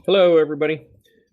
Hello, everybody.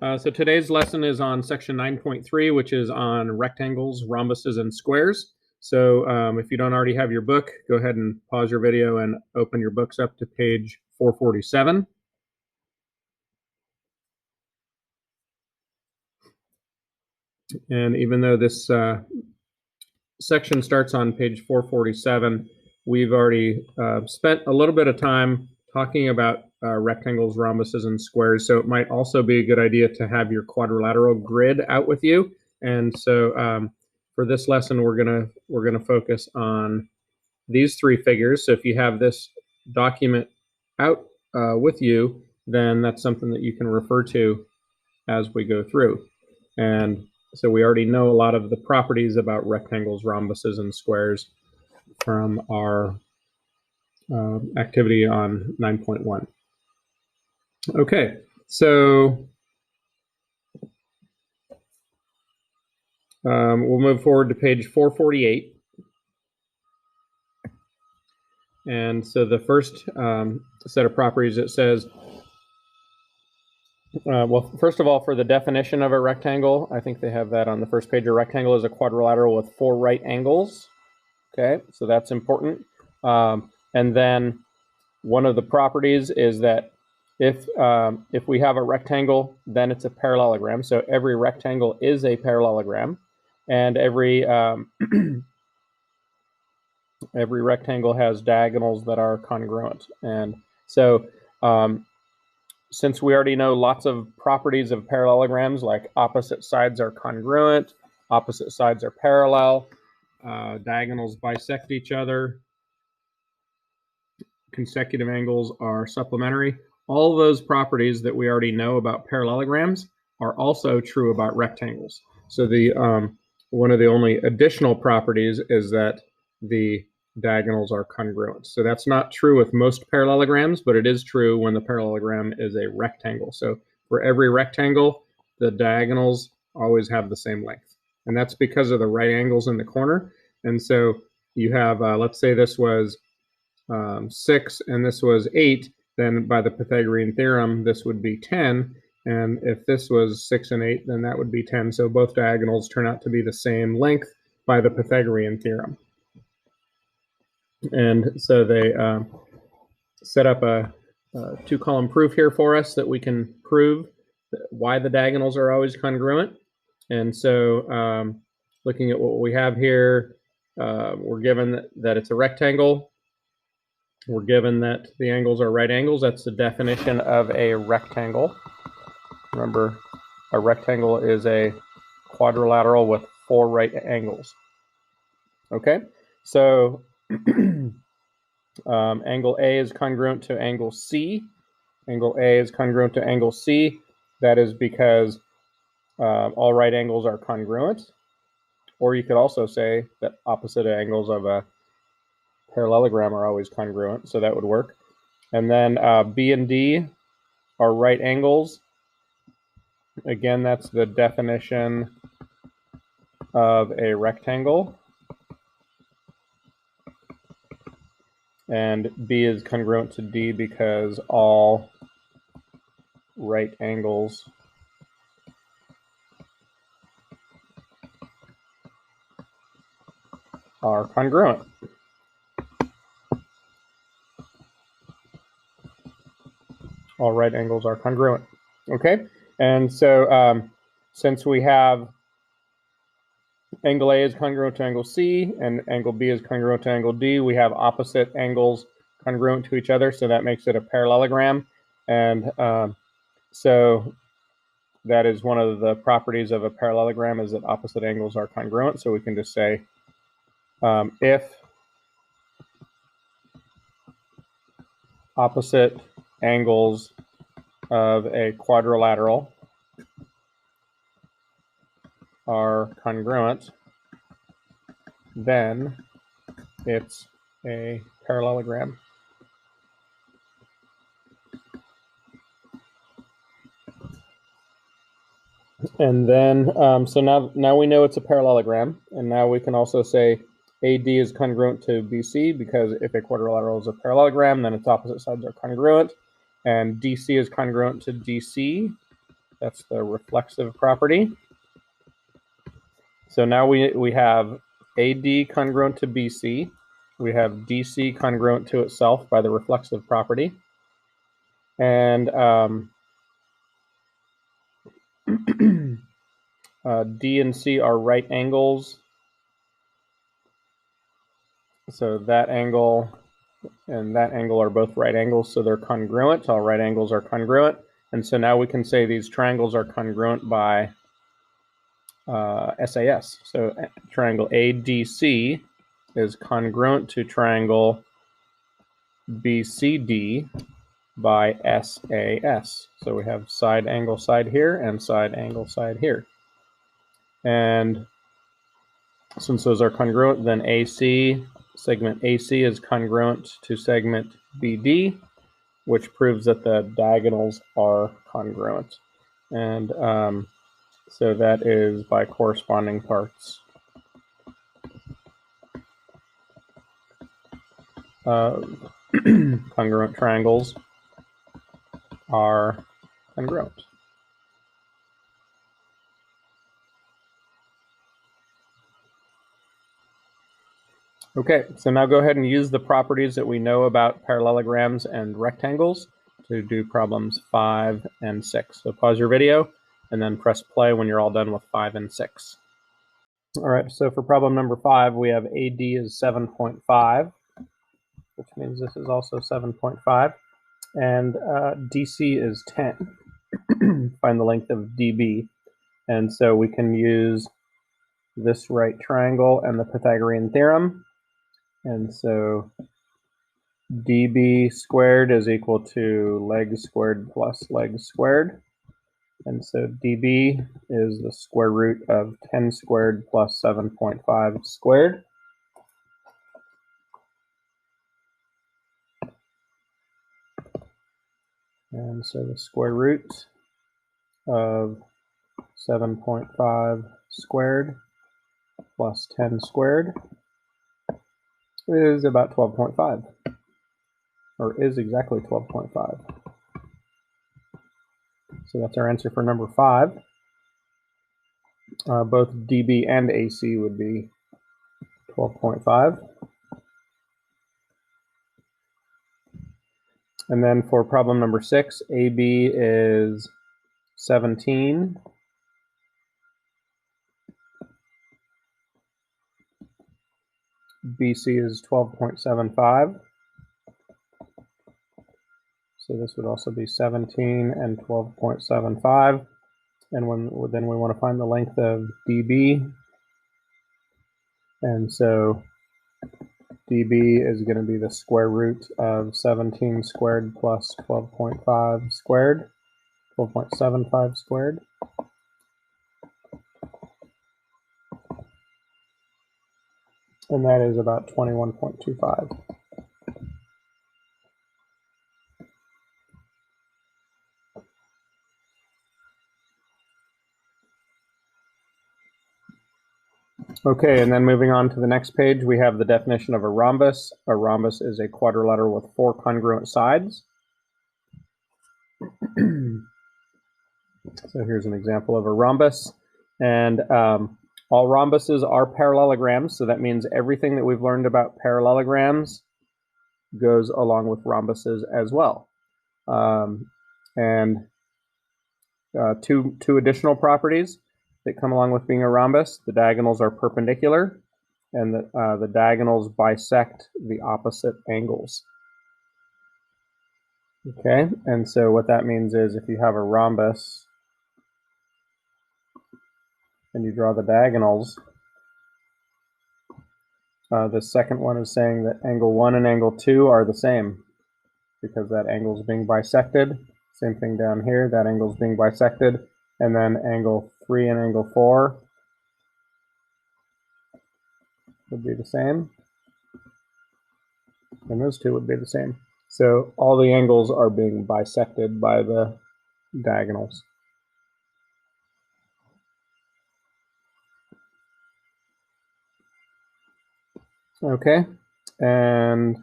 So today's lesson is on section 9.3, which is on rectangles, rhombuses, and squares. So if you don't already have your book, go ahead and pause your video and open your books up to page 447. And even though this section starts on page 447, we've already spent a little bit of time talking about rectangles, rhombuses, and squares. So it might also be a good idea to have your quadrilateral grid out with you. And so for this lesson, we're gonna focus on these three figures. So if you have this document out with you, then that's something that you can refer to as we go through. And so we already know a lot of the properties about rectangles, rhombuses, and squares from our activity on 9.1. Okay, so we'll move forward to page 448. And so the first set of properties, it says, well, first of all, for the definition of a rectangle, I think they have that on the first page. A rectangle is a quadrilateral with 4 right angles. Okay, so that's important. And then one of the properties is that if we have a rectangle, then it's a parallelogram. So every rectangle is a parallelogram, and every every rectangle has diagonals that are congruent. And so since we already know lots of properties of parallelograms, like opposite sides are congruent, opposite sides are parallel, diagonals bisect each other, consecutive angles are supplementary. All those properties that we already know about parallelograms are also true about rectangles. So the one of the only additional properties is that the diagonals are congruent. So that's not true with most parallelograms, but it is true when the parallelogram is a rectangle. So for every rectangle, the diagonals always have the same length. And that's because of the right angles in the corner. And so you have, let's say this was 6 and this was 8, then by the Pythagorean theorem, this would be 10. And if this was 6 and 8, then that would be 10. So both diagonals turn out to be the same length by the Pythagorean theorem. And so they set up a 2-column proof here for us that we can prove why the diagonals are always congruent. And so looking at what we have here, we're given that it's a rectangle. We're given that the angles are right angles. That's the definition of a rectangle. Remember, a rectangle is a quadrilateral with 4 right angles. Okay, so angle A is congruent to angle C. Angle A is congruent to angle C. That is because all right angles are congruent. Or you could also say that opposite angles of a parallelogram are always congruent, so that would work. And then B and D are right angles. Again, that's the definition of a rectangle. And B is congruent to D because all right angles are congruent. All right angles are congruent. Okay, and so since we have angle A is congruent to angle C and angle B is congruent to angle D, we have opposite angles congruent to each other, so that makes it a parallelogram. And so that is one of the properties of a parallelogram, is that opposite angles are congruent. So we can just say if opposite angles of a quadrilateral are congruent, then it's a parallelogram. And then, so now we know it's a parallelogram, and now we can also say AD is congruent to BC, because if a quadrilateral is a parallelogram, then its opposite sides are congruent. and DC is congruent to DC. That's the reflexive property. So now we have AD congruent to BC. We have DC congruent to itself by the reflexive property. And D and C are right angles. So that angle and that angle are both right angles, so they're congruent. All right angles are congruent. And so now we can say these triangles are congruent by SAS. So triangle ADC is congruent to triangle BCD by SAS. So we have side angle side here and side angle side here. And since those are congruent, then segment AC is congruent to segment BD, which proves that the diagonals are congruent. And so that is by corresponding parts. Congruent triangles are congruent. Okay, so now go ahead and use the properties that we know about parallelograms and rectangles to do problems 5 and 6. So pause your video and then press play when you're all done with 5 and 6. All right, so for problem number 5, we have AD is 7.5, which means this is also 7.5, and DC is 10. Find the length of DB. And so we can use this right triangle and the Pythagorean theorem. And so dB squared is equal to legs squared plus legs squared. And so dB is the square root of 10 squared plus 7.5 squared. And so the square root of 7.5 squared plus 10 squared is about 12.5, or is exactly 12.5. So that's our answer for number 5. Both dB and AC would be 12.5. And then for problem number 6, AB is 17. BC is 12.75. So this would also be 17 and 12.75. And then we want to find the length of DB. And so dB is going to be the square root of 17 squared plus 12.5 squared, 12.75 squared. And that is about 21.25. Okay, and then moving on to the next page, we have the definition of a rhombus. A rhombus is a quadrilateral with 4 congruent sides. So here's an example of a rhombus. And all rhombuses are parallelograms, so that means everything that we've learned about parallelograms goes along with rhombuses as well. And two additional properties that come along with being a rhombus: the diagonals are perpendicular, and the diagonals bisect the opposite angles. Okay, and so what that means is if you have a rhombus and you draw the diagonals, the second one is saying that angle 1 and angle 2 are the same because that angle is being bisected. Same thing down here, that angle is being bisected. And then angle 3 and angle 4 would be the same. And those two would be the same. So all the angles are being bisected by the diagonals. Okay, and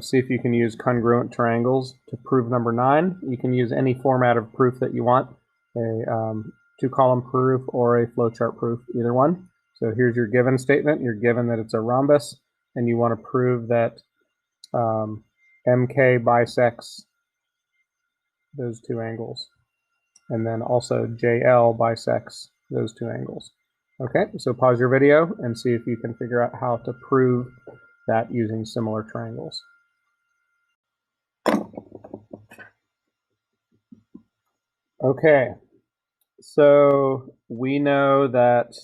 See if you can use congruent triangles to prove number 9. You can use any format of proof that you want, a 2-column proof or a flowchart proof, either one. So here's your given statement. You're given that it's a rhombus, and you want to prove that MK bisects those two angles. And then also JL bisects those two angles. Okay, so pause your video and see if you can figure out how to prove that using similar triangles. Okay, so we know that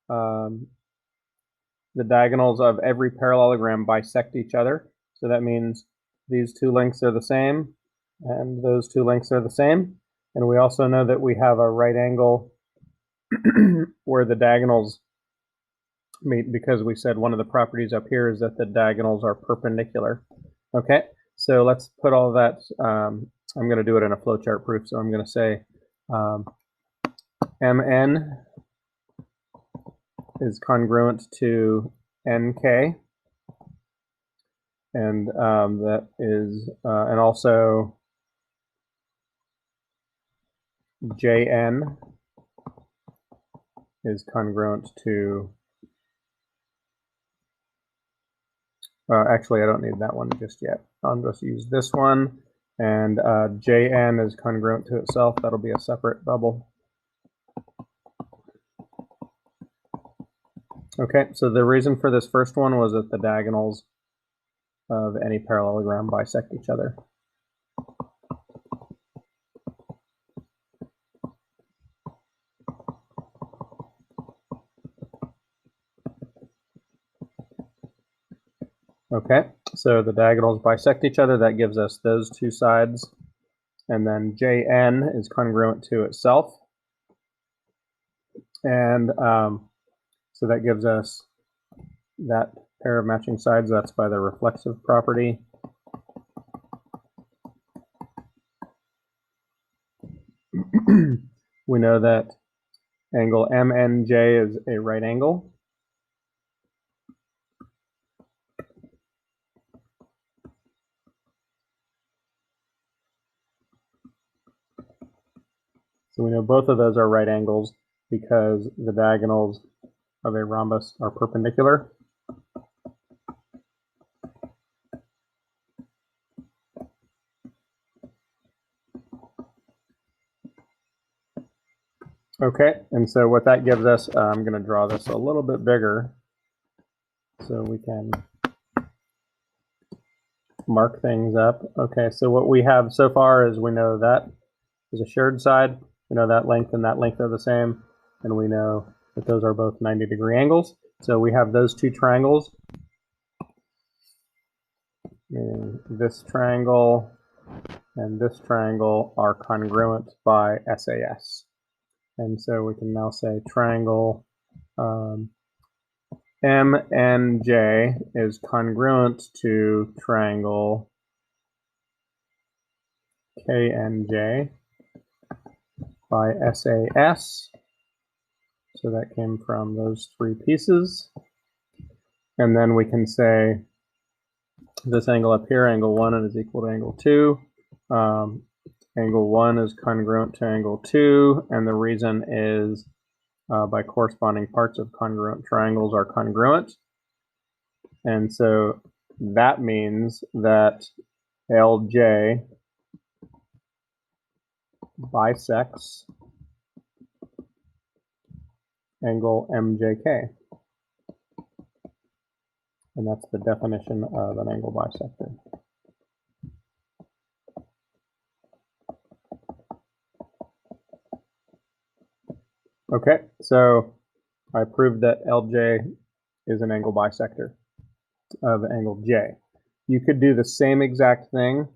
the diagonals of every parallelogram bisect each other. So that means these two lengths are the same and those two lengths are the same. And we also know that we have a right angle where the diagonals meet, because we said one of the properties up here is that the diagonals are perpendicular. Okay, so let's put all that, I'm going to do it in a flowchart proof. So I'm going to say MN is congruent to NK, and that is, and also JN is congruent to, actually I don't need that one just yet. I'll just use this one, and JN is congruent to itself. That'll be a separate bubble. Okay, so the reason for this first one was that the diagonals of any parallelogram bisect each other. Okay, so the diagonals bisect each other. That gives us those two sides. And then JN is congruent to itself. And so that gives us that pair of matching sides. That's by the reflexive property. We know that angle MNJ is a right angle. So we know both of those are right angles because the diagonals of a rhombus are perpendicular. Okay, and so what that gives us, I'm going to draw this a little bit bigger so we can mark things up. Okay, so what we have so far is we know that is a shared side. We know that length and that length are the same, and we know that those are both 90-degree angles. So we have those two triangles, meaning this triangle and this triangle are congruent by SAS. And so we can now say triangle MNJ is congruent to triangle KNJ by SAS. So that came from those three pieces. And then we can say this angle up here, angle 1, is equal to angle 2. Angle 1 is congruent to angle 2, and the reason is by corresponding parts of congruent triangles are congruent. And so that means that LJ bisects angle MJK. And that's the definition of an angle bisector. Okay, so I proved that LJ is an angle bisector of angle J. You could do the same exact thing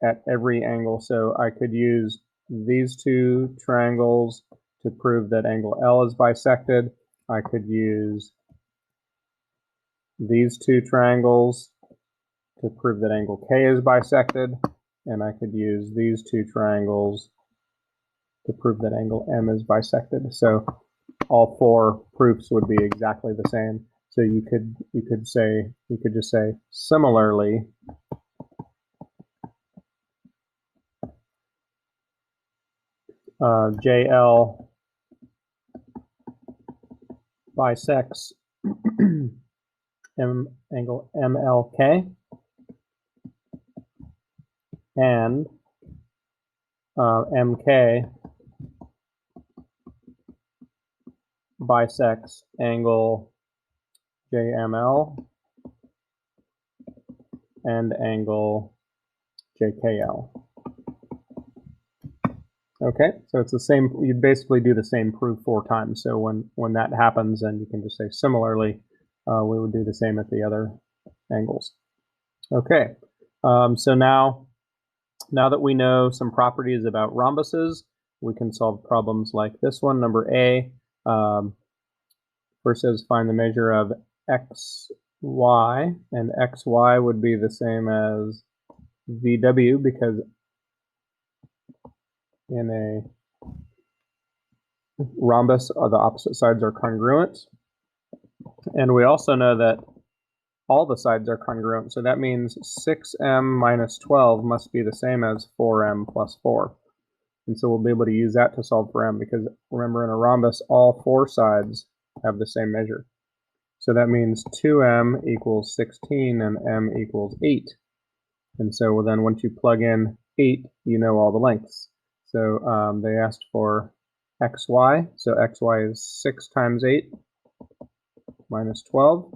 at every angle. So I could use these two triangles to prove that angle L is bisected. I could use these two triangles to prove that angle K is bisected. And I could use these two triangles to prove that angle M is bisected. So all four proofs would be exactly the same. So you could just say similarly JL bisects angle MLK, and MK bisects angle JML and angle JKL. Okay, so it's the same. You basically do the same proof 4 times. So when that happens, then you can just say similarly. We would do the same at the other angles. Okay, so now that we know some properties about rhombuses, we can solve problems like this one, number A. First says find the measure of xy, and xy would be the same as VW because in a rhombus, the opposite sides are congruent. And we also know that all the sides are congruent, so that means 6m minus 12 must be the same as 4m plus 4. And so we'll be able to use that to solve for m, because remember, in a rhombus, all 4 sides have the same measure. So that means 2m equals 16 and m equals 8. And so then once you plug in 8, you know all the lengths. So they asked for xy, so xy is 6 times 8 minus 12,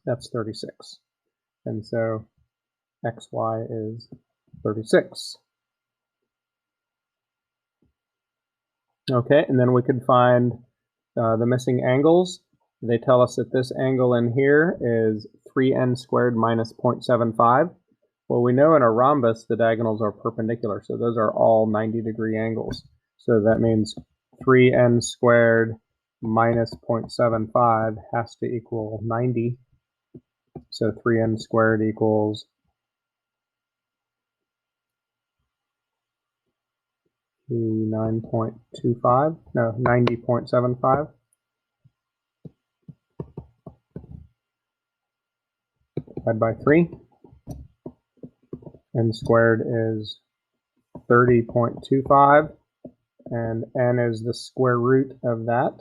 that's 36. And so xy is 36. Okay, and then we could find the missing angles. They tell us that this angle in here is 3n squared minus 0.75. Well, we know in a rhombus the diagonals are perpendicular, so those are all 90-degree angles. So that means 3n squared minus 0.75 has to equal 90. So 3n squared equals 9.25, no, 90.75. Divided by 3. N squared is 30.25, and n is the square root of that.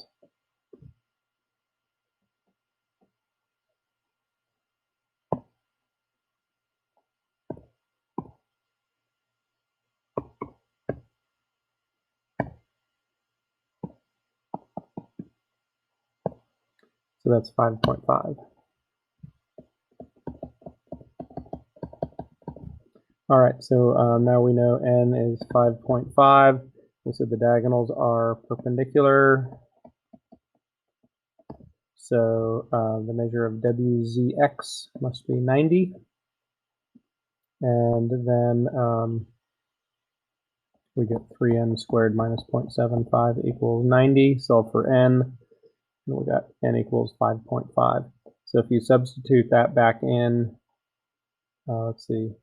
So that's 5.5. All right, so now we know n is 5.5. We said the diagonals are perpendicular. So the measure of WZX must be 90. And then we get 3n squared minus 0.75 equals 90. Solve for n, and we got n equals 5.5. So if you substitute that back in, let's see,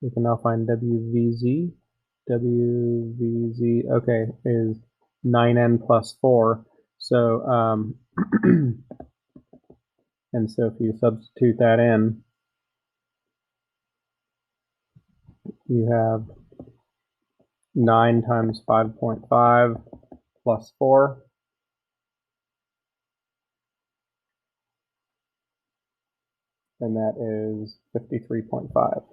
we can now find WVZ. WVZ, okay, is 9n plus 4. So, and so if you substitute that in, you have 9 times 5.5 plus 4. And that is 53.5.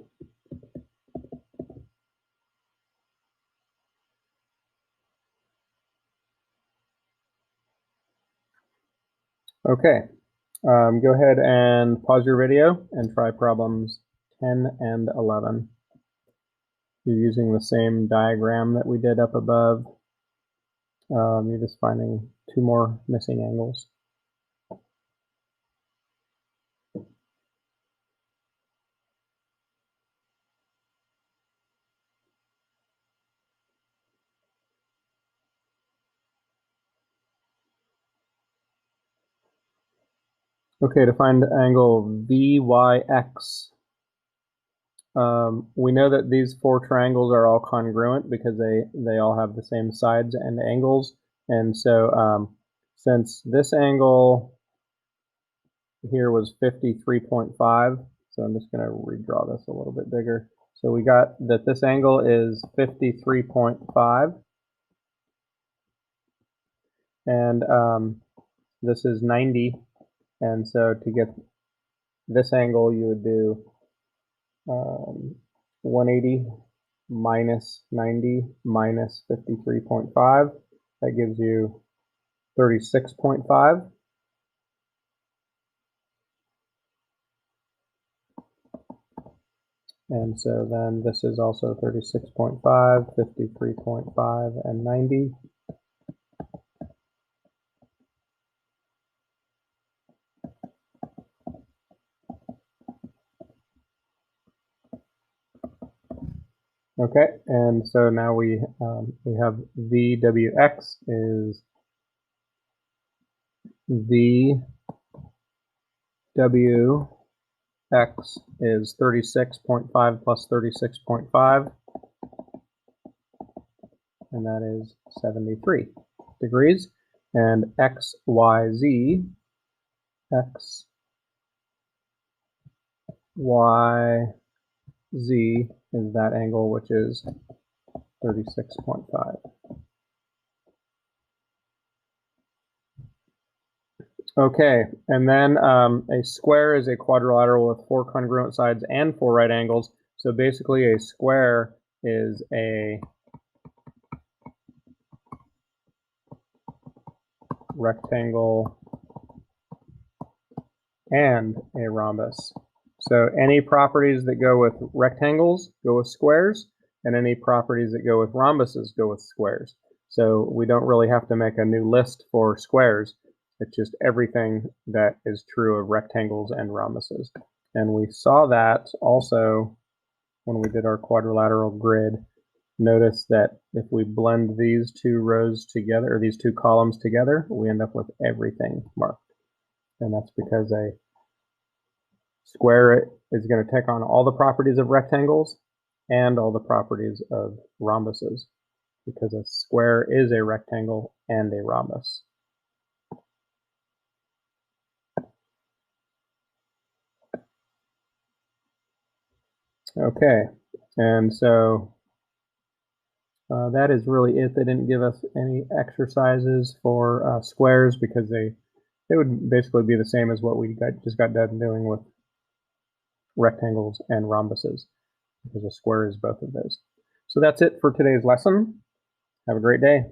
Okay, go ahead and pause your video and try problems 10 and 11. You're using the same diagram that we did up above. You're just finding 2 more missing angles. Okay, to find the angle VYX, we know that these 4 triangles are all congruent because they all have the same sides and angles. And so since this angle here was 53.5. So I'm just going to redraw this a little bit bigger. So we got that this angle is 53.5. And this is 90. And so to get this angle, you would do 180 minus 90 minus 53.5. That gives you 36.5. And so then this is also 36.5, 53.5, and 90. Okay, and so now we have VWX is VWX is 36.5 plus 36.5, and that is 73 degrees. And XYZ, XYZ is that angle, which is 36.5. Okay, and then a square is a quadrilateral with 4 congruent sides and 4 right angles. So basically a square is a rectangle and a rhombus. So any properties that go with rectangles go with squares, and any properties that go with rhombuses go with squares. So we don't really have to make a new list for squares. It's just everything that is true of rectangles and rhombuses. And we saw that also when we did our quadrilateral grid. Notice that if we blend these two rows together, or these two columns together, we end up with everything marked. And that's because a square is going to take on all the properties of rectangles and all the properties of rhombuses, because a square is a rectangle and a rhombus. Okay, and so that is really it. They didn't give us any exercises for squares because they would basically be the same as what we just got done doing with rectangles and rhombuses, because a square is both of those. So that's it for today's lesson. Have a great day.